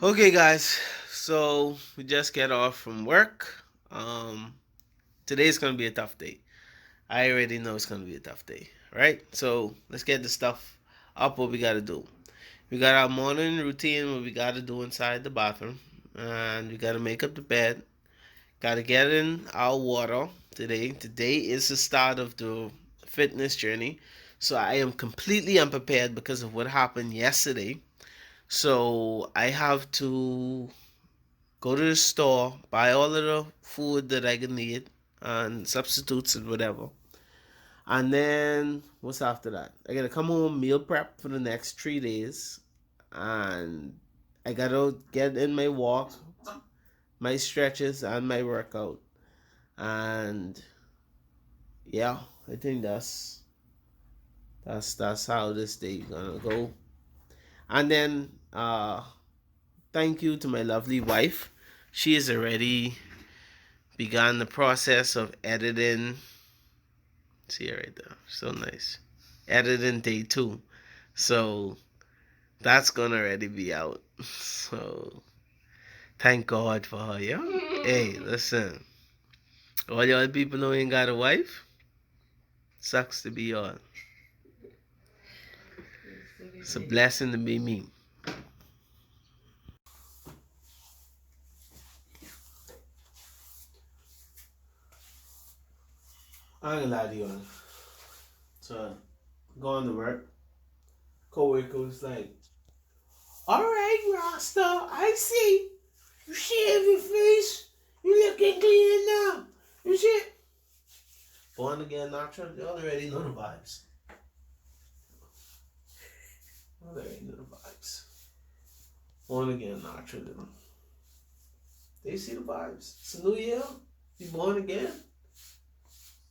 Okay, guys. So we just get off from work. Um, Today's gonna be a tough day. I already know it's gonna be a tough day, right? So let's get the stuff up. What we gotta do? We got our morning routine. What we gotta do inside the bathroom, and we gotta make up the bed. Gotta get in our water today. Today is the start of the fitness journey. So I am completely unprepared because of what happened yesterday. So I have to go to the store, buy all of the food that I can need and substitutes and whatever. And then what's after that? I gotta come home, meal prep for the next 3 days, and I gotta get in my walk, my stretches, and my workout. And yeah, I think that's how this day gonna go. And then thank you to my lovely wife. She has already begun the process of editing. See it right there. So nice. Editing day 2. So that's gonna already be out. So thank God for her, yeah? Hey, listen. All y'all people who ain't got a wife, sucks to be y'all. It's a blessing to be me. I ain't gonna lie to you. So going to work, co-worker was like, alright, Rasta, I see. You shave your face. You looking clean now. You see? Born again natural, they already know the vibes. Already know the vibes. Born again natural, they see the vibes. It's a new year. You born again.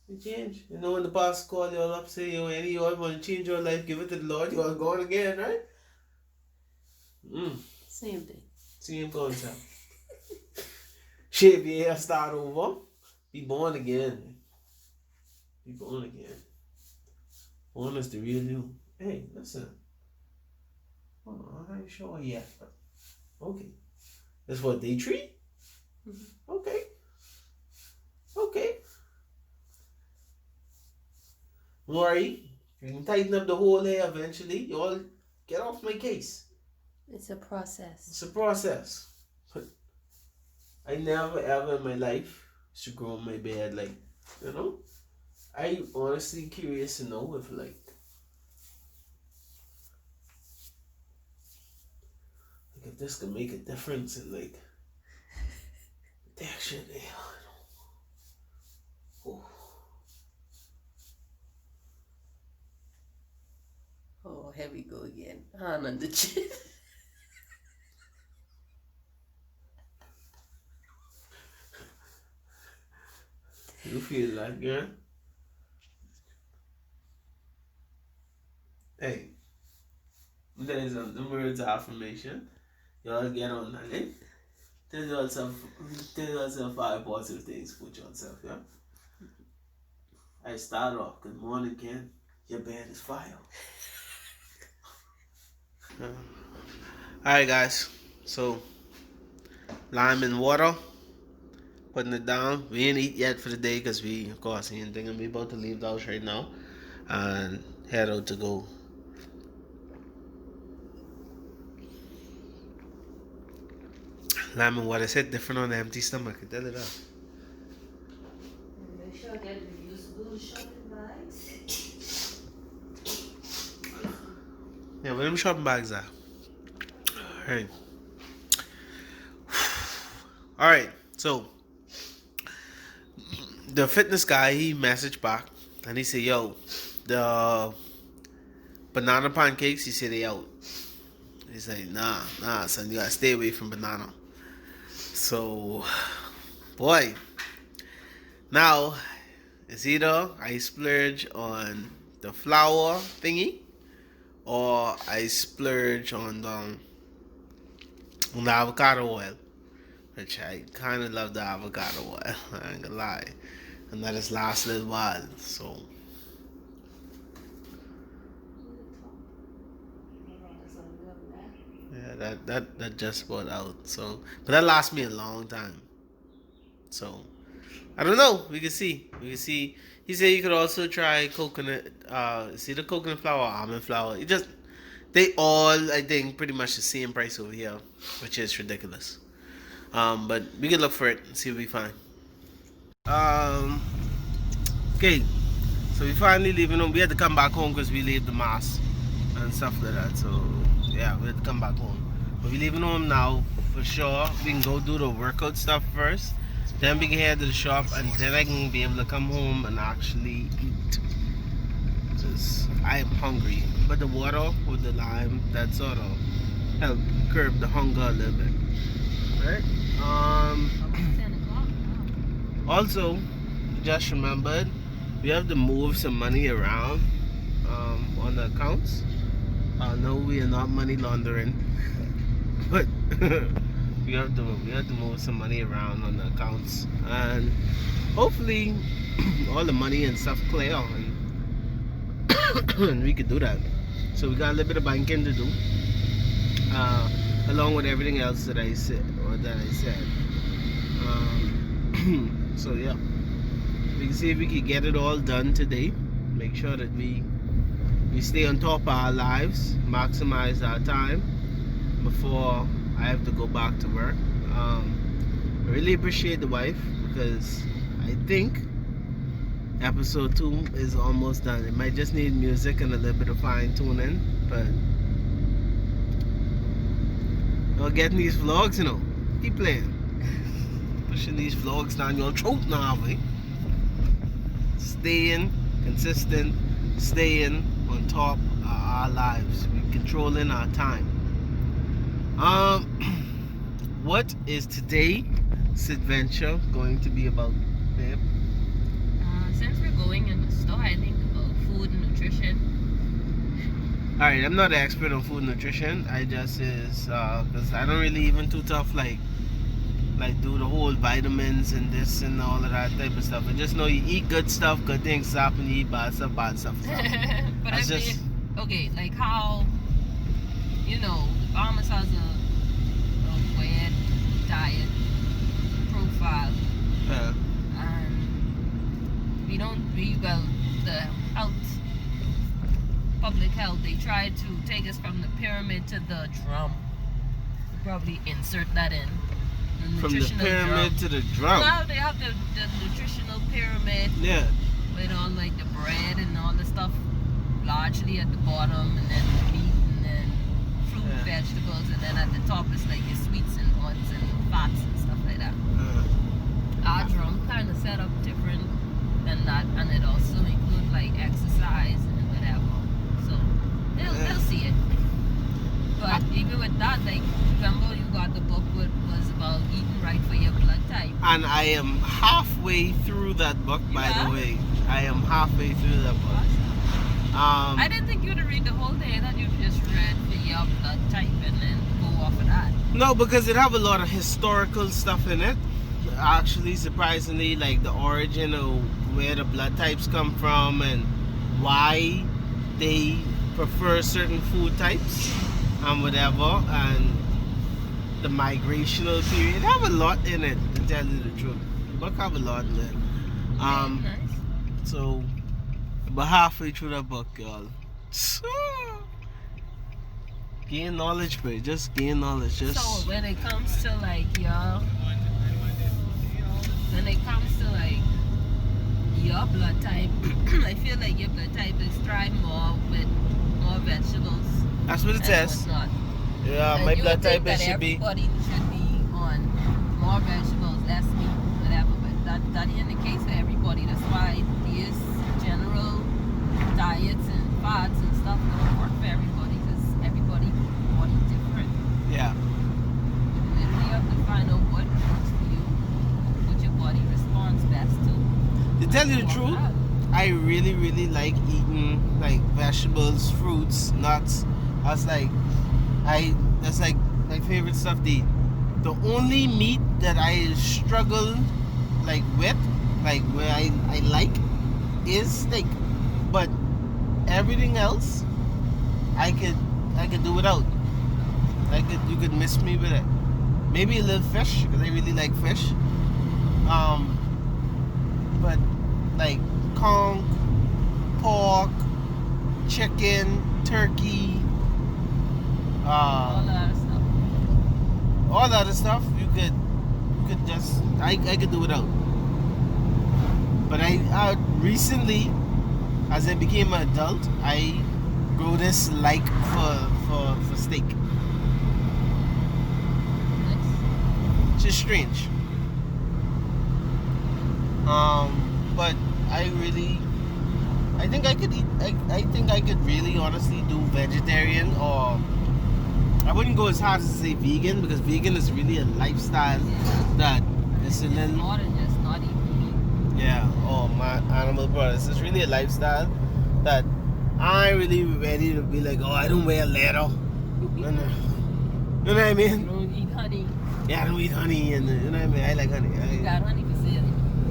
You change. You know when the boss call you all up, say, yo, any you all want to change your life, give it to the Lord, you all going again, right? Same thing. Same concept. Shave your hair, start over. Be born again. Be born again. Born is the real you. Hey, listen. Oh, I ain't sure yet. Okay. That's what, day 3? Mm-hmm. Okay. Okay. Don't worry. You can tighten up the whole hair eventually. You all get off my case. It's a process. It's a process. But I never ever in my life should grow my beard like, you know? I honestly curious to know if if this could make a difference in like texture there. Oh. Oh, here we go again. Hand on the chin. You feel like, girl? Hey, there's the words of affirmation. Y'all get on that, eh? Tell yourself 5 positive things for yourself, yeah? I start off, good morning, Ken. Your bed is fire. Alright, guys. So, lime and water. Putting it down. We ain't eat yet for the day because we, of course, ain't thinking we about to leave the house right now and head out to go. Lime and water. It's hit different on the empty stomach. I tell it up. Make sure I get reusable shopping bags. Yeah, where them shopping bags are? Alright. Alright, so the fitness guy, he messaged back and he said, yo, the banana pancakes, he said they out. He's like, nah, son, you gotta stay away from banana. So, boy, now it's either I splurge on the flour thingy or I splurge on the avocado oil, which I kind of love the avocado oil. I ain't gonna lie, and that has lasted a while. So yeah, that just bought out. So, but that lasts me a long time. So I don't know. We can see. We can see. He said you could also try coconut. See the coconut flour, or almond flour. It just they all I think pretty much the same price over here, which is ridiculous. But we can look for it and see what we find. Um. Okay. So we finally leaving home. We had to come back home because we leave the mass and stuff like that. So yeah, we had to come back home. But we leaving home now for sure. We can go do the workout stuff first. Then we can head to the shop and then I can be able to come home and actually eat. Because I am hungry. But the water with the lime, that sort of help curb the hunger a little bit. Right? Almost 10 o'clock now. Also, just remembered, we have to move some money around on the accounts. No, we are not money laundering, but we have to move some money around on the accounts, and hopefully all the money and stuff clear, and we could do that. So we got a little bit of banking to do, along with everything else that I said. So yeah, we can see if we can get it all done today. Make sure that we stay on top of our lives, maximize our time before I have to go back to work. I really appreciate the wife because I think episode 2 is almost done. It might just need music and a little bit of fine tuning, but you're getting these vlogs, keep playing. Pushing these vlogs down your throat now, man. Staying consistent, staying on top of our lives. We're controlling our time. What is today's adventure going to be about, babe? Since we're going in the store, I think about food and nutrition. Alright, I'm not an expert on food and nutrition. I just is because I don't really even too tough like do the whole vitamins and this and all of that type of stuff. I just know you eat good stuff, good things happen. You eat bad stuff, bad stuff. But I mean, okay, like how Almost has a weird diet profile, Yeah. and the health, public health, they try to take us from the pyramid to the drum. We'll probably insert that in. From the pyramid to the drum. Well, they have the nutritional pyramid. Yeah. With all like the bread and all the stuff largely at the bottom, and then meat, and then fruit, vegetables, and then at the top is like your sweets and oils and fats and stuff like that. Our drum kind of set up different than that, and it also includes like exercise and whatever. So they'll see it. But even with that, like, remember you got the book was about eating right for your blood type. And I am halfway through that book, by the way. I am halfway through that book. Awesome. I didn't think you would read the whole thing. I thought you just read for your blood type and then go off of that. No, because it have a lot of historical stuff in it. Actually, surprisingly, like the origin of where the blood types come from and why they prefer certain food types and whatever, and the migrational period. It have a lot in it, to tell you the truth. The book have a lot in it. Nice. So, but halfway through the book, y'all. Gain knowledge, bro. Just gain knowledge. So when it comes to like your blood type, I feel like your blood type is thrive more with more vegetables. That's what it says. Yeah, and my blood type should be on more vegetables, less meat, whatever. But that isn't the case for everybody. That's why these general diets and fads and stuff don't work for everybody, because everybody's body different. Yeah. You literally have to find out what works for you, what your body responds best to. To tell you the truth, I really, really like eating like vegetables, fruits, nuts. That's like my favorite stuff to eat. The only meat that I struggle like with, like where I like, is steak. But everything else I could do without. You could miss me with it. Maybe a little fish because I really like fish. But like conch, pork, chicken, turkey, All uh, that stuff. all that other stuff. You could just I could do without. But I recently, as I became an adult, I grew this like for steak. Nice. Which is strange. But I really, I think I could eat. I think I could really honestly do vegetarian, or I wouldn't go as hard as to say vegan because vegan is really a lifestyle Yeah. that is a It's little. more than just not eating Yeah. Oh my animal products. It's really a lifestyle that I really ready to be like, oh, I don't wear leather. meat. You know what I You mean? don't eat honey. Yeah, I don't eat honey, and you know what I mean. I like honey. You got honey for sale.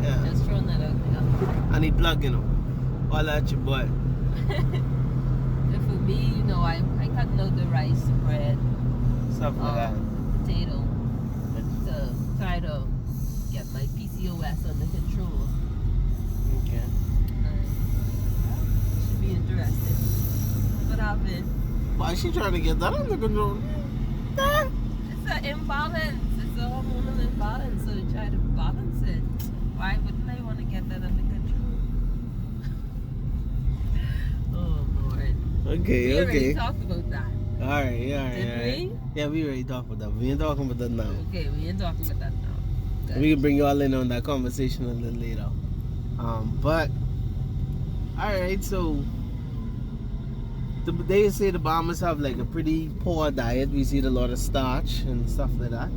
Yeah, Just throwing that out there. honey plug, all that your boy. And for me, I cut out the rice, bread, Stuff like that. potato, to try to get my PCOS under control. Okay. Should be interesting. What happened? Why is she trying to get that under control? It's an imbalance. It's a hormonal imbalance. So try to balance it. Why wouldn't I want to get that under control? Oh Lord. Okay, We already okay. talked about that. All right, Did all right. we? Yeah, we already talked about that. We ain't talking about that now. Okay, we ain't talking about that now. Good. We can bring you all in on that conversation a little later. But all right, so they say the bombers have like a pretty poor diet. We see a lot of starch and stuff like that.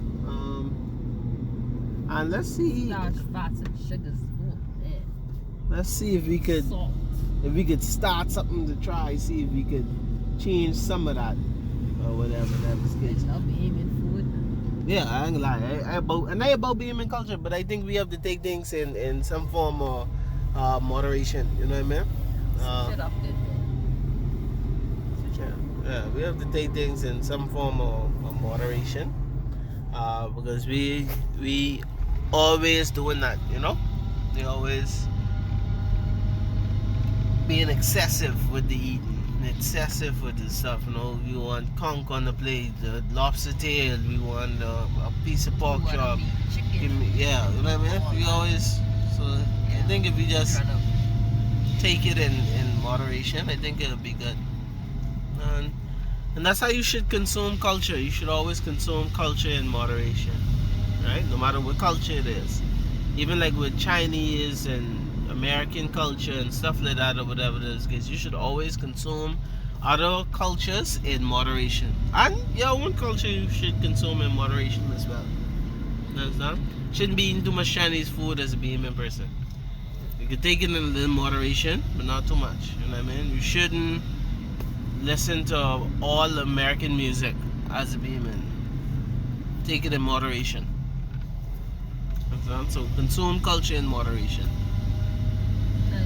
And let's see. Starch, fats, and sugars. Oh man. Let's see if we could Salt. start something to try. See if we could change some of that or whatever that was Bitch, I'll be aiming food. Yeah, I ain't gonna lie. I about being in culture, but I think we have to take things in some form of moderation. You know what I mean? Switch it up good. Switch it up. Yeah, we have to take things in some form of moderation. Because we always doing that. We always being excessive with the eating, excessive with the stuff. We want conch on the plate, the lobster tail. We want a piece of pork What chop. a meat, chicken. Yeah, you know what I mean? We always. So I Yeah. think if we just Trying to- take it in moderation, I think it'll be good. And that's how you should consume culture. You should always consume culture in moderation, right? No matter what culture it is. Even like with Chinese and American culture and stuff like that or whatever it is, because you should always consume other cultures in moderation. And your own culture you should consume in moderation as well. You understand? Shouldn't be eating too much Chinese food as a BMN person. You can take it in a little moderation, but not too much. You know what I mean? You shouldn't listen to all American music as a BMN. Take it in moderation. Understand? So consume culture in moderation. Nice.